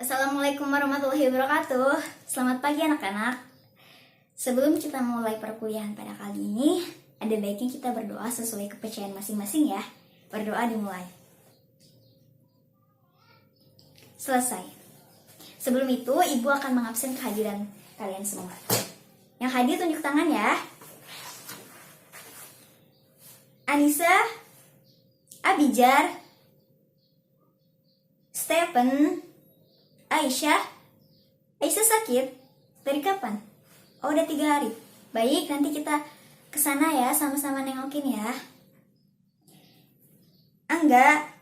Assalamualaikum warahmatullahi wabarakatuh. Selamat pagi anak-anak. Sebelum kita mulai perkuliahan pada kali ini, ada baiknya kita berdoa sesuai kepercayaan masing-masing ya. Berdoa dimulai. Selesai. Sebelum itu, Ibu akan mengabsen kehadiran kalian semua. Yang hadir tunjuk tangan ya. Anissa, Abijar, Stephen, Aisyah sakit? Dari kapan? Oh, udah 3 hari. Baik, nanti kita kesana ya, sama-sama nengokin ya. Angga,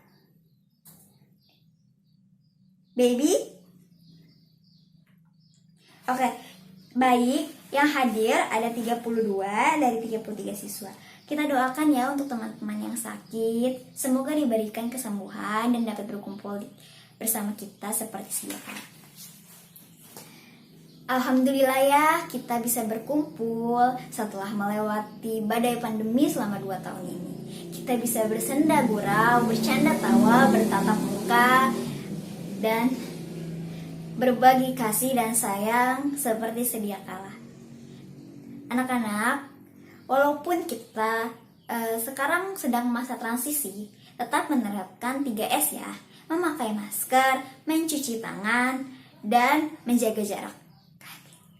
Baby. Oke, baik. Yang hadir ada 32 dari 33 siswa. Kita doakan ya untuk teman-teman yang sakit. Semoga diberikan kesembuhan dan dapat berkumpul bersama kita seperti sedia kala. Alhamdulillah ya, kita bisa berkumpul setelah melewati badai pandemi selama 2 tahun ini. Kita bisa bersenda gurau, bercanda tawa, bertatap muka, dan berbagi kasih dan sayang seperti sedia kala. Anak-anak, walaupun kita sekarang sedang masa transisi, tetap menerapkan 3S ya. Memakai masker, mencuci tangan, dan menjaga jarak.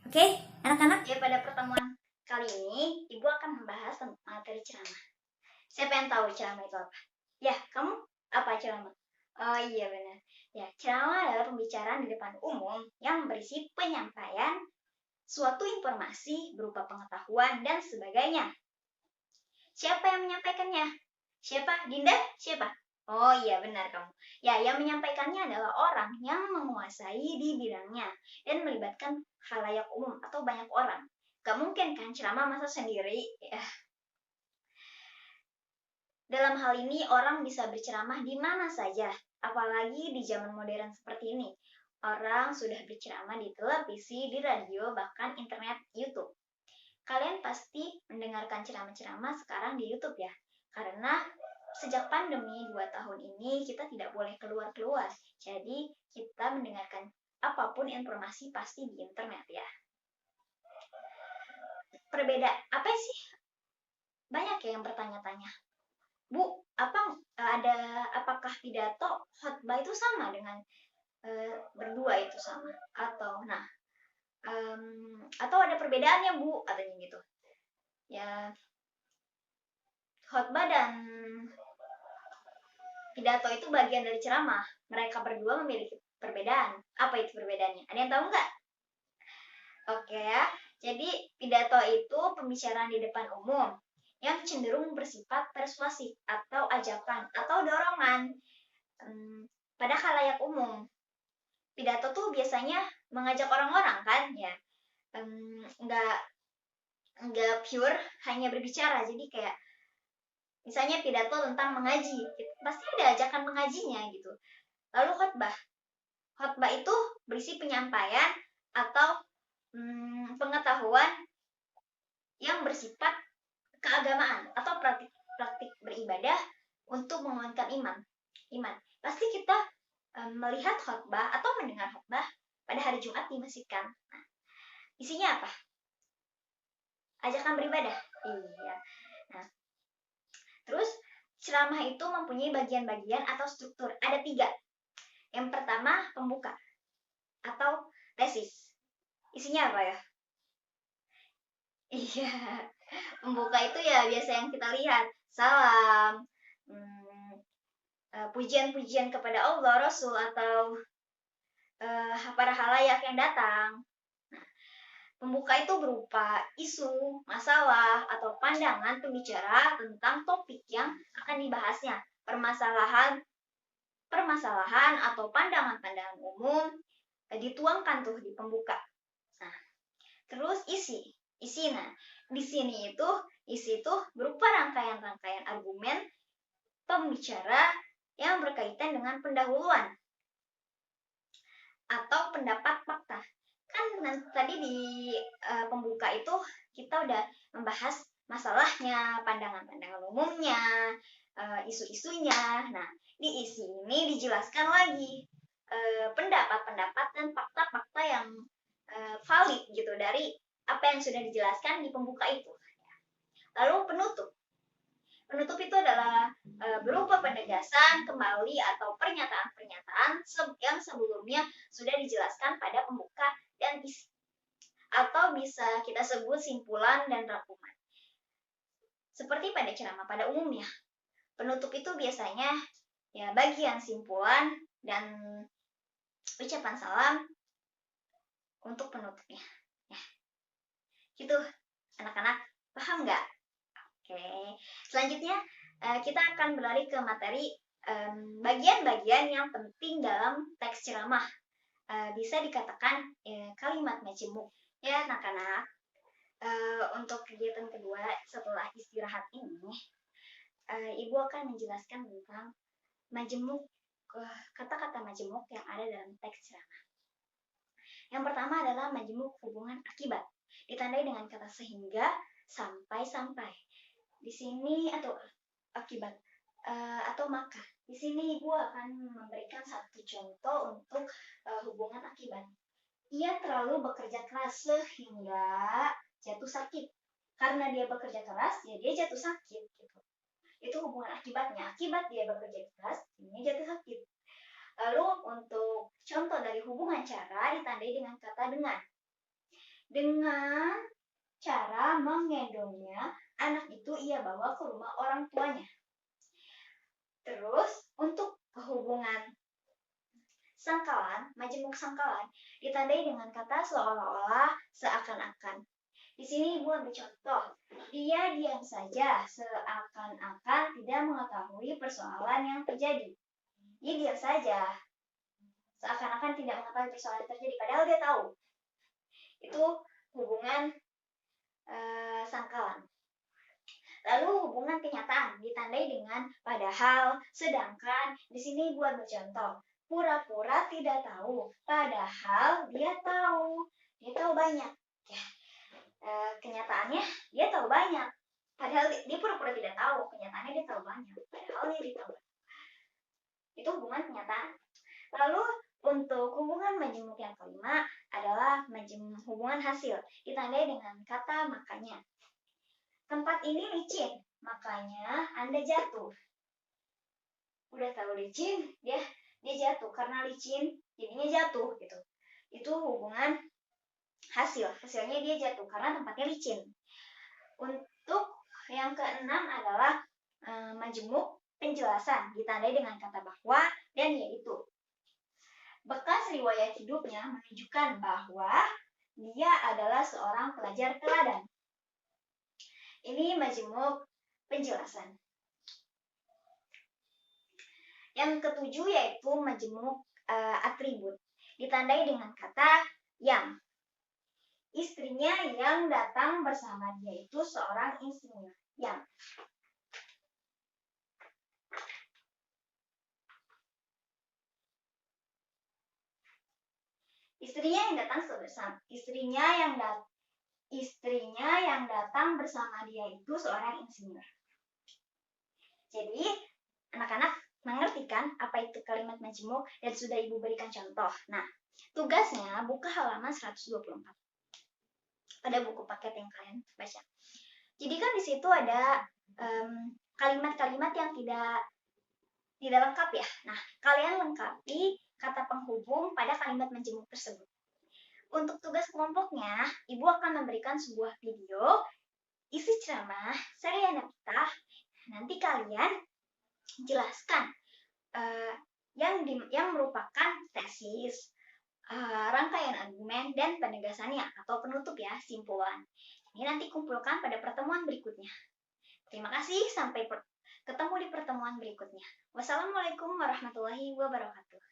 Oke, anak-anak, ya pada pertemuan kali ini, Ibu akan membahas tentang materi ceramah. Siapa yang tahu ceramah itu apa? Ya, kamu apa ceramah? Oh iya benar. Ya, ceramah adalah pembicaraan di depan umum yang berisi penyampaian suatu informasi berupa pengetahuan dan sebagainya. Siapa yang menyampaikannya? Siapa? Dinda? Siapa? Oh iya benar kamu. Ya, yang menyampaikannya adalah orang yang menguasai di bidangnya dan melibatkan khalayak umum atau banyak orang. Gak mungkin kan ceramah masa sendiri? Ya. Dalam hal ini orang bisa berceramah di mana saja, apalagi di zaman modern seperti ini. Orang sudah berceramah di televisi, di radio, bahkan internet, YouTube. Kalian pasti mendengarkan ceramah-ceramah sekarang di YouTube ya. Karena sejak pandemi 2 tahun ini kita tidak boleh keluar-keluar. Jadi kita mendengarkan apapun informasi pasti di internet ya. Apa sih? Banyak ya yang bertanya-tanya. Bu, apakah pidato khotbah itu sama dengan berdua itu sama? Atau ada perbedaannya Bu, katanya gitu. Ya, khotbah dan pidato itu bagian dari ceramah. Mereka berdua memiliki perbedaan. Apa itu perbedaannya? Ada yang tahu nggak? Oke ya. Jadi pidato itu pembicaraan di depan umum yang cenderung bersifat persuasif atau ajakan atau dorongan pada khalayak umum. Pidato tuh biasanya mengajak orang-orang kan ya, nggak pure hanya berbicara. Jadi kayak misalnya pidato tentang mengaji, pasti ada ajakan mengajinya gitu. Lalu khotbah itu berisi penyampaian atau pengetahuan yang bersifat keagamaan atau praktik beribadah untuk menguatkan iman. Pasti kita melihat khotbah atau mendengar khotbah pada hari Jumat di masjid kan. Nah, isinya apa? Ajakan beribadah. Iya. Nah, terus ceramah itu mempunyai bagian-bagian atau struktur. Ada 3. Yang pertama pembuka atau tesis. Isinya apa ya? Iya. Pembuka itu ya biasa yang kita lihat. Salam, pujian-pujian kepada Allah, Rasul, atau para halayak yang datang. Nah, pembuka itu berupa isu, masalah, atau pandangan pembicara tentang topik yang akan dibahasnya. Permasalahan atau pandangan-pandangan umum dituangkan tuh di pembuka. Nah, terus isi. Nah, di sini isi itu berupa rangkaian-rangkaian argumen pembicara yang berkaitan dengan pendahuluan atau pendapat fakta. Kan tadi di pembuka itu kita udah membahas masalahnya, pandangan-pandangan umumnya, isu-isunya. Nah, di isi ini dijelaskan lagi pendapat-pendapat dan fakta-fakta yang valid gitu dari apa yang sudah dijelaskan di pembuka itu. Lalu penutup. Penutup itu adalah berupa penegasan kembali atau pernyataan-pernyataan yang sebelumnya sudah dijelaskan pada pembuka dan isi. Atau bisa kita sebut simpulan dan rangkuman. Seperti pada ceramah pada umumnya. Penutup itu biasanya ya bagian simpulan dan ucapan salam untuk penutupnya. Ya. Gitu, anak-anak paham nggak? Oke, selanjutnya kita akan berlari ke materi bagian-bagian yang penting dalam teks ceramah. Bisa dikatakan kalimat majemuk. Ya, anak-anak, untuk kegiatan kedua setelah istirahat ini, Ibu akan menjelaskan tentang majemuk, kata-kata majemuk yang ada dalam teks ceramah. Yang pertama adalah majemuk hubungan akibat, ditandai dengan kata sehingga, sampai-sampai. Di sini atau akibat atau maka. Di sini Ibu akan memberikan satu contoh untuk hubungan akibat. Ia terlalu bekerja keras sehingga jatuh sakit. Karena dia bekerja keras, ya dia jatuh sakit gitu. Itu hubungan akibatnya. Akibat dia bekerja keras, ini jatuh sakit. Lalu untuk contoh dari hubungan cara ditandai dengan kata dengan. Dengan cara menggendongnya, anak itu ia bawa ke rumah orang tuanya. Terus untuk hubungan sangkalan, majemuk sangkalan ditandai dengan kata seolah-olah, seakan-akan. Di sini Ibu ambil contoh. Dia diam saja, seakan-akan tidak mengetahui persoalan yang terjadi. Dia diam saja, seakan-akan tidak mengetahui persoalan yang terjadi, padahal dia tahu. Itu hubungan sangkalan. Lalu hubungan kenyataan ditandai dengan padahal, sedangkan. Di sini Ibu ambil contoh. Pura-pura tidak tahu, padahal dia tahu. Dia tahu banyak. Ya. Kenyataannya dia tahu banyak, padahal dia pura-pura tidak tahu. Kenyataannya dia tahu banyak, padahal dia tahu banyak. Itu hubungan kenyataan. Lalu untuk hubungan majemuk yang kelima adalah hubungan hasil, ditandai dengan kata makanya. Tempat ini licin, makanya Anda jatuh. Udah tahu licin, dia jatuh. Karena licin, jadinya jatuh gitu. Itu hubungan hasil. Hasilnya dia jatuh karena tempatnya licin. Untuk yang keenam adalah majemuk penjelasan, ditandai dengan kata bahwa dan yaitu. Bekas riwayat hidupnya menunjukkan bahwa dia adalah seorang pelajar teladan. Ini majemuk penjelasan. Yang ketujuh yaitu majemuk atribut, ditandai dengan kata yang. Istrinya yang datang bersama dia itu seorang insinyur. Yang. Istrinya yang datang bersama dia itu seorang insinyur. Jadi, anak-anak mengerti kan apa itu kalimat majemuk dan sudah Ibu berikan contoh. Nah, tugasnya buka halaman 124 pada buku paket yang kalian baca. Jadi kan di situ ada kalimat-kalimat yang tidak lengkap ya. Nah, kalian lengkapi kata penghubung pada kalimat majemuk tersebut. Untuk tugas kelompoknya, Ibu akan memberikan sebuah video isi ceramah Seri Anapita. Nanti kalian jelaskan yang merupakan tesis, rangkaian argumen, dan penegasannya atau penutup ya, simpulan. Ini nanti kumpulkan pada pertemuan berikutnya. Terima kasih, sampai ketemu di pertemuan berikutnya. Wassalamualaikum warahmatullahi wabarakatuh.